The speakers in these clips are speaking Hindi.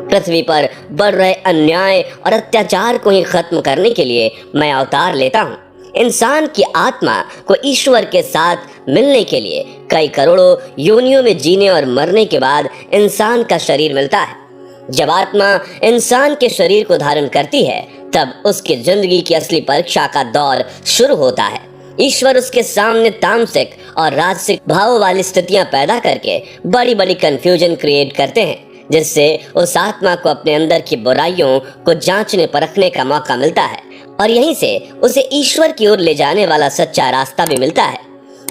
पृथ्वी पर बढ़ रहे अन्याय और अत्याचार को ही खत्म करने के लिए मैं अवतार लेता हूँ। इंसान की आत्मा को ईश्वर के साथ मिलने के लिए कई करोड़ों योनियों में जीने और मरने के बाद इंसान का शरीर मिलता है। जब आत्मा इंसान के शरीर को धारण करती है तब उसकी जिंदगी की असली परीक्षा का दौर शुरू होता है। ईश्वर उसके सामने तामसिक और राजसिक भावों वाली स्थितियां पैदा करके बड़ी बड़ी कंफ्यूजन क्रिएट करते हैं, जिससे उस आत्मा को अपने अंदर की बुराइयों को जांचने परखने का मौका मिलता है और यहीं से उसे ईश्वर की ओर ले जाने वाला सच्चा रास्ता भी मिलता है।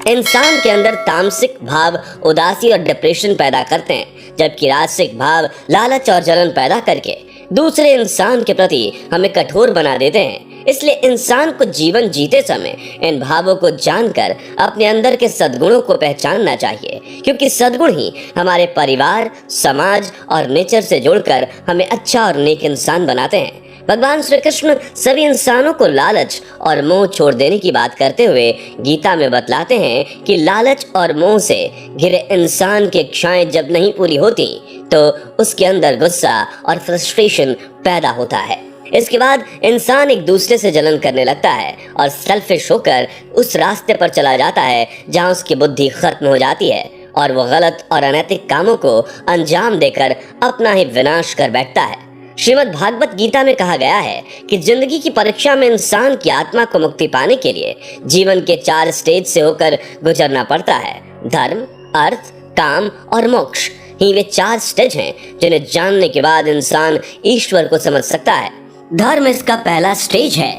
इंसान के अंदर तामसिक भाव उदासी और डिप्रेशन पैदा करते हैं, जबकि राजसिक भाव लालच और जलन पैदा करके दूसरे इंसान के प्रति हमें कठोर बना देते हैं। इसलिए इंसान को जीवन जीते समय इन भावों को जानकर अपने अंदर के सद्गुणों को पहचानना चाहिए, क्योंकि सद्गुण ही हमारे परिवार, समाज और नेचर से जुड़कर हमें अच्छा और नेक इंसान बनाते हैं। भगवान श्री कृष्ण सभी इंसानों को लालच और मोह छोड़ देने की बात करते हुए गीता में बतलाते हैं कि लालच और मोह से घिरे इंसान की इच्छाएं जब नहीं पूरी होती तो उसके अंदर गुस्सा और फ्रस्ट्रेशन पैदा होता है। इसके बाद इंसान एक दूसरे से जलन करने लगता है और सेल्फिश होकर उस रास्ते पर चला जाता है जहां उसकी बुद्धि खत्म हो जाती है और वो गलत और अनैतिक कामों को अंजाम देकर अपना ही विनाश कर बैठता है। श्रीमद् भागवत गीता में कहा गया है कि जिंदगी की परीक्षा में इंसान की आत्मा को मुक्ति पाने के लिए जीवन के 4 स्टेज से होकर गुजरना पड़ता है। धर्म, अर्थ, काम और मोक्ष ही वे 4 स्टेज हैं जिन्हें जानने के बाद इंसान ईश्वर को समझ सकता है। धर्म इसका पहला स्टेज है,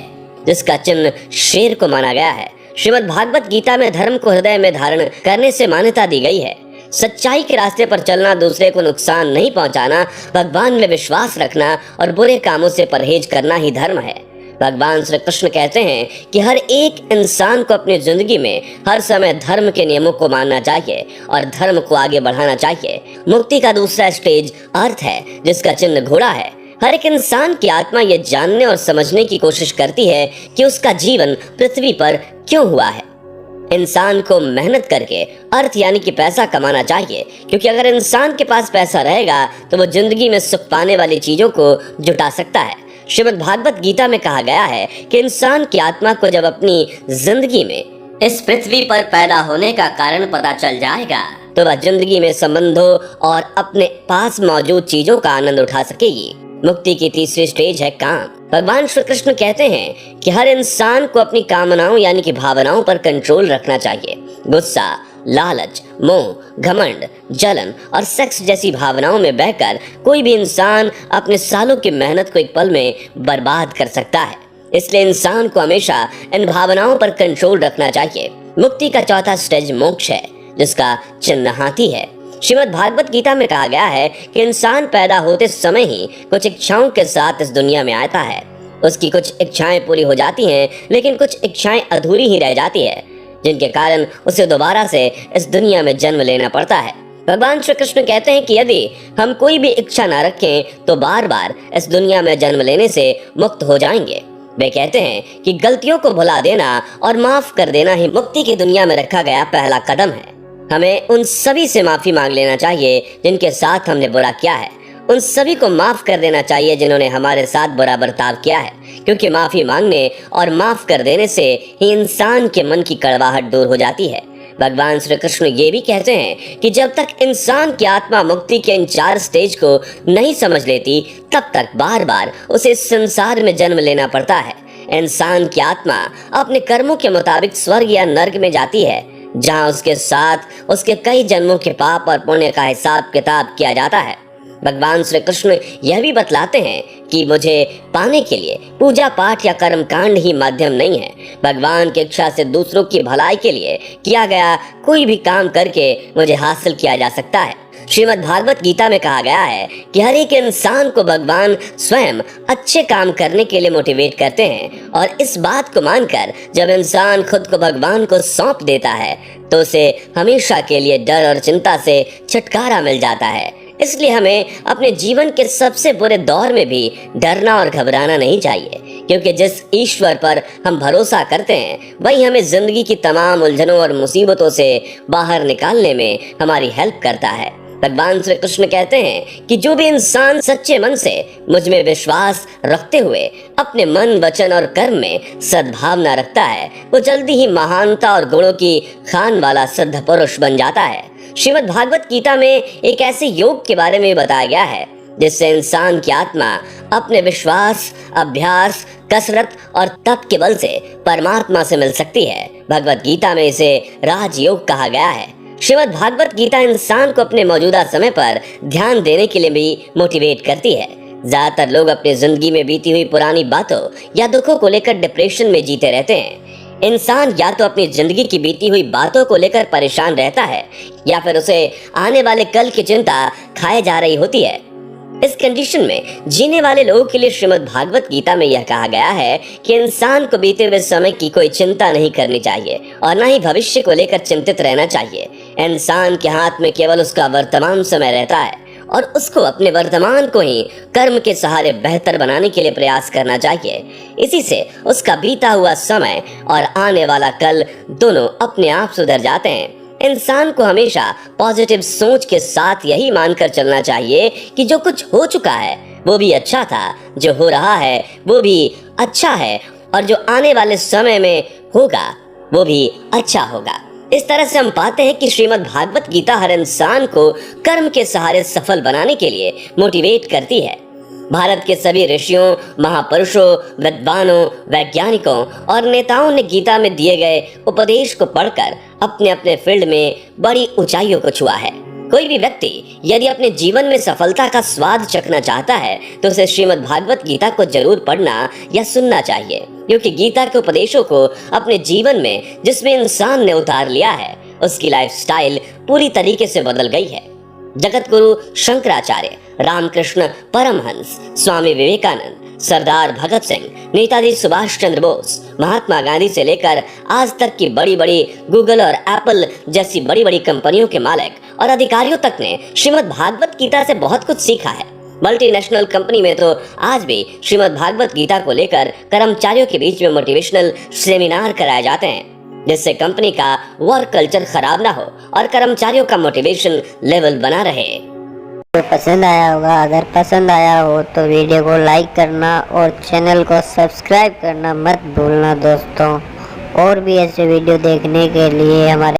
जिसका चिन्ह शेर को माना गया है। श्रीमद् भागवत गीता में धर्म को हृदय में धारण करने से मान्यता दी गई है। सच्चाई के रास्ते पर चलना, दूसरे को नुकसान नहीं पहुंचाना, भगवान में विश्वास रखना और बुरे कामों से परहेज करना ही धर्म है। भगवान श्री कृष्ण कहते हैं कि हर एक इंसान को अपनी जिंदगी में हर समय धर्म के नियमों को मानना चाहिए और धर्म को आगे बढ़ाना चाहिए। मुक्ति का दूसरा स्टेज अर्थ है, जिसका चिन्ह घोड़ा है। हर एक इंसान की आत्मा ये जानने और समझने की कोशिश करती है कि उसका जीवन पृथ्वी पर क्यों हुआ है। इंसान को मेहनत करके अर्थ यानी कि पैसा कमाना चाहिए, क्योंकि अगर इंसान के पास पैसा रहेगा तो वो जिंदगी में सुख पाने वाली चीजों को जुटा सकता है। श्रीमद् भागवत गीता में कहा गया है कि इंसान की आत्मा को जब अपनी जिंदगी में इस पृथ्वी पर पैदा होने का कारण पता चल जाएगा तो वह जिंदगी में संबंधों और अपने पास मौजूद चीजों का आनंद उठा सकेगी। मुक्ति की तीसरी स्टेज है काम। भगवान श्री कृष्ण कहते हैं कि हर इंसान को अपनी कामनाओं यानी कि भावनाओं पर कंट्रोल रखना चाहिए। गुस्सा, लालच, मोह, घमंड, जलन और सेक्स जैसी भावनाओं में बहकर कोई भी इंसान अपने सालों की मेहनत को एक पल में बर्बाद कर सकता है। इसलिए इंसान को हमेशा इन भावनाओं पर कंट्रोल रखना चाहिए। मुक्ति का चौथा स्टेज मोक्ष है, जिसका चिन्ह हाथी है। श्रीमद् भागवत गीता में कहा गया है कि इंसान पैदा होते समय ही कुछ इच्छाओं के साथ इस दुनिया में आता है। उसकी कुछ इच्छाएं पूरी हो जाती हैं, लेकिन कुछ इच्छाएं अधूरी ही रह जाती है, जिनके कारण उसे दोबारा से इस दुनिया में जन्म लेना पड़ता है। भगवान श्री कृष्ण कहते हैं कि यदि हम कोई भी इच्छा न रखें तो बार बार इस दुनिया में जन्म लेने से मुक्त हो जाएंगे। वे कहते हैं कि गलतियों को भुला देना और माफ कर देना ही मुक्ति की दुनिया में रखा गया पहला कदम है। हमें उन सभी से माफी मांग लेना चाहिए जिनके साथ हमने बुरा किया है। उन सभी को माफ कर देना चाहिए जिन्होंने हमारे साथ बुरा बर्ताव किया है, क्योंकि माफी मांगने और माफ कर देने से ही इंसान के मन की कड़वाहट दूर हो जाती है। भगवान श्री कृष्ण ये भी कहते हैं कि जब तक इंसान की आत्मा मुक्ति के इन 4 स्टेज को नहीं समझ लेती, तब तक बार बार उसे इस संसार में जन्म लेना पड़ता है। इंसान की आत्मा अपने कर्मों के मुताबिक स्वर्ग या नर्क में जाती है, जहां उसके साथ उसके कई जन्मों के पाप और पुण्य का हिसाब किताब किया जाता है। भगवान श्री कृष्ण यह भी बतलाते हैं कि मुझे पाने के लिए पूजा पाठ या कर्म कांड ही माध्यम नहीं है। भगवान की इच्छा से दूसरों की भलाई के लिए किया गया कोई भी काम करके मुझे हासिल किया जा सकता है। श्रीमद् भागवत गीता में कहा गया है कि हर एक इंसान को भगवान स्वयं अच्छे काम करने के लिए मोटिवेट करते हैं, और इस बात को मानकर जब इंसान खुद को भगवान को सौंप देता है तो उसे हमेशा के लिए डर और चिंता से छुटकारा मिल जाता है। इसलिए हमें अपने जीवन के सबसे बुरे दौर में भी डरना और घबराना नहीं चाहिए, क्योंकि जिस ईश्वर पर हम भरोसा करते हैं वही हमें जिंदगी की तमाम उलझनों और मुसीबतों से बाहर निकालने में हमारी हेल्प करता है। भगवान श्री कृष्ण कहते हैं कि जो भी इंसान सच्चे मन से मुझ में विश्वास रखते हुए अपने मन, वचन और कर्म में सद्भावना रखता है, वो जल्दी ही महानता और गुणों की खान वाला सिद्ध पुरुष बन जाता है। श्रीमद् भागवत गीता में एक ऐसे योग के बारे में बताया गया है जिससे इंसान की आत्मा अपने विश्वास, अभ्यास, कसरत और तप के बल से परमात्मा से मिल सकती है। भगवत गीता में इसे राजयोग कहा गया है। श्रीमद् भागवत गीता इंसान को अपने मौजूदा समय पर ध्यान देने के लिए भी मोटिवेट करती है। ज्यादातर लोग अपनी जिंदगी में बीती हुई पुरानी बातों या दुखों को लेकर डिप्रेशन में जीते रहते हैं। इंसान या तो अपनी जिंदगी की बीती हुई बातों को लेकर परेशान रहता है या फिर उसे आने वाले कल की चिंता खाए जा रही होती है। इस कंडीशन में जीने वाले लोगों के लिए श्रीमद् भागवत गीता में यह कहा गया है कि इंसान को बीते हुए समय की कोई चिंता नहीं करनी चाहिए और न ही भविष्य को लेकर चिंतित रहना चाहिए। इंसान के हाथ में केवल उसका वर्तमान समय रहता है और उसको अपने वर्तमान को ही कर्म के सहारे बेहतर बनाने के लिए प्रयास करना चाहिए। इसी से उसका बीता हुआ समय और आने वाला कल दोनों अपने आप सुधर जाते हैं। इंसान को हमेशा पॉजिटिव सोच के साथ यही मानकर चलना चाहिए कि जो कुछ हो चुका है वो भी अच्छा था, जो हो रहा है वो भी अच्छा है और जो आने वाले समय में होगा वो भी अच्छा होगा। इस तरह से हम पाते हैं कि श्रीमद् भागवत गीता हर इंसान को कर्म के सहारे सफल बनाने के लिए मोटिवेट करती है। भारत के सभी ऋषियों, महापुरुषों, विद्वानों, वैज्ञानिकों और नेताओं ने गीता में दिए गए उपदेश को पढ़कर अपने अपने फील्ड में बड़ी ऊंचाइयों को छुआ है। कोई भी व्यक्ति यदि अपने जीवन में सफलता का स्वाद चखना चाहता है तो उसे श्रीमद् भागवत गीता को जरूर पढ़ना या सुनना चाहिए, क्योंकि गीता के उपदेशों को अपने जीवन में जिसमें इंसान ने उतार लिया है उसकी लाइफस्टाइल पूरी तरीके से बदल गई है। जगत गुरु शंकराचार्य, रामकृष्ण परमहंस, स्वामी विवेकानंद, सरदार भगत सिंह, नेताजी सुभाष चंद्र बोस, महात्मा गांधी से लेकर आज तक की बड़ी बड़ी गूगल और एप्पल जैसी बड़ी बड़ी कंपनियों के मालिक और अधिकारियों तक ने श्रीमद् भागवत गीता से बहुत कुछ सीखा है। मल्टीनेशनल कंपनी में तो आज भी श्रीमद् भागवत गीता को लेकर कर्मचारियों के बीच में मोटिवेशनल सेमिनार कराए जाते हैं, जिससे कंपनी का वर्क कल्चर खराब ना हो और कर्मचारियों का मोटिवेशन लेवल बना रहे। तो पसंद आया होगा, अगर पसंद आया हो तो वीडियो को लाइक करना और चैनल को सब्सक्राइब करना मत भूलना दोस्तों। और भी ऐसे वीडियो देखने के लिए हमारे